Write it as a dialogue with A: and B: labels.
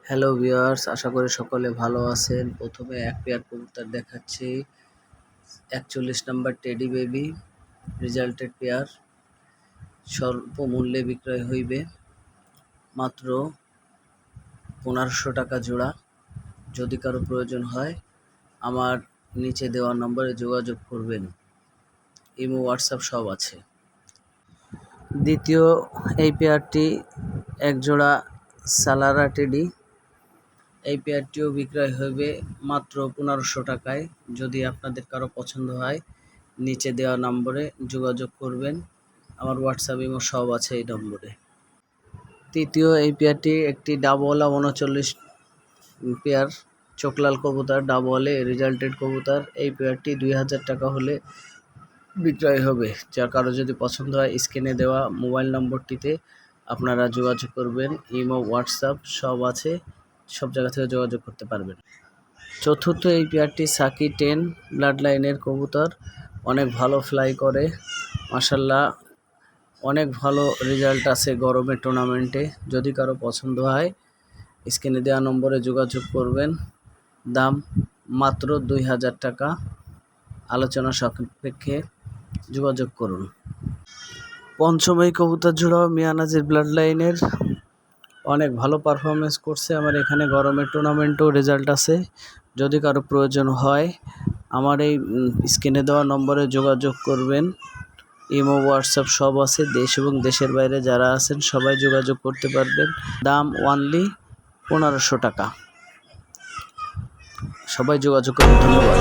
A: Hello viewers, আশা করি সকলে ভালো আছেন। প্রথমে এক পেয়ার কবুতর দেখাচ্ছি। 41 number teddy baby resulted pair, স্বল্প মূল্যে বিক্রয় হইবে, মাত্র 1500 টাকা জোড়া। যদি কারো প্রয়োজন হয় আমার নিচে দেওয়া নম্বরে যোগাযোগ করবেন। ইমো, হোয়াটসঅ্যাপ সব আছে। দ্বিতীয় এই পেয়ারটি এক জোড়া সালারা টেডি। এই পেয়ারটিও বিক্রয় হইবে মাত্র 1500 টাকায়। যদি আপনাদের কারো পছন্দ হয় নিচে দেওয়া নম্বরে যোগাযোগ করবেন। আমার হোয়াটসঅ্যাপ ইমো সব আছে এই নম্বরে। তৃতীয় এই পেয়ারটি একটি ডাবওয়ালা 39 পেয়ার চোখলাল কবুতর, ডাবওয়ালে রেজাল্টেড কবুতর। এই পেয়ারটি 2000 টাকা হলে বিক্রয় হবে। যার কারো যদি পছন্দ হয় স্ক্রিনে দেওয়া মোবাইল নম্বরটিতে আপনারা যোগাযোগ করবেন। ইমো, হোয়াটসঅ্যাপ সব আছে, সব জায়গা থেকে যোগাযোগ করতে পারবেন। চতুর্থ এই পেয়ারটি সাকি 10 ব্লাড লাইনের কবুতর, অনেক ভালো ফ্লাই করে, মাশাল্লাহ অনেক ভালো রেজাল্ট আছে গরমের টুর্নামেন্টে। যদি কারো পছন্দ হয় স্ক্রিনে দেওয়া নম্বরে যোগাযোগ করবেন। দাম মাত্র 2000 টাকা, আলোচনা সাপেক্ষে যোগাযোগ করুন। পঞ্চম এই কবুতর জোড়াও মিয়ানাজির ব্লাড লাইনের, অনেক ভালো পারফরমেন্স করছে। আমার এখানে গরমের টুর্নামেন্টও রেজাল্ট আছে। যদি কারো প্রয়োজন হয় আমার এই স্ক্রিনে দেওয়া নম্বরে যোগাযোগ করবেন। ইমো, হোয়াটসঅ্যাপ সব আছে। দেশ এবং দেশের বাইরে যারা আছেন সবাই যোগাযোগ করতে পারবেন। দাম অনলি 1500 টাকা। সবাই যোগাযোগ করুন। ধন্যবাদ।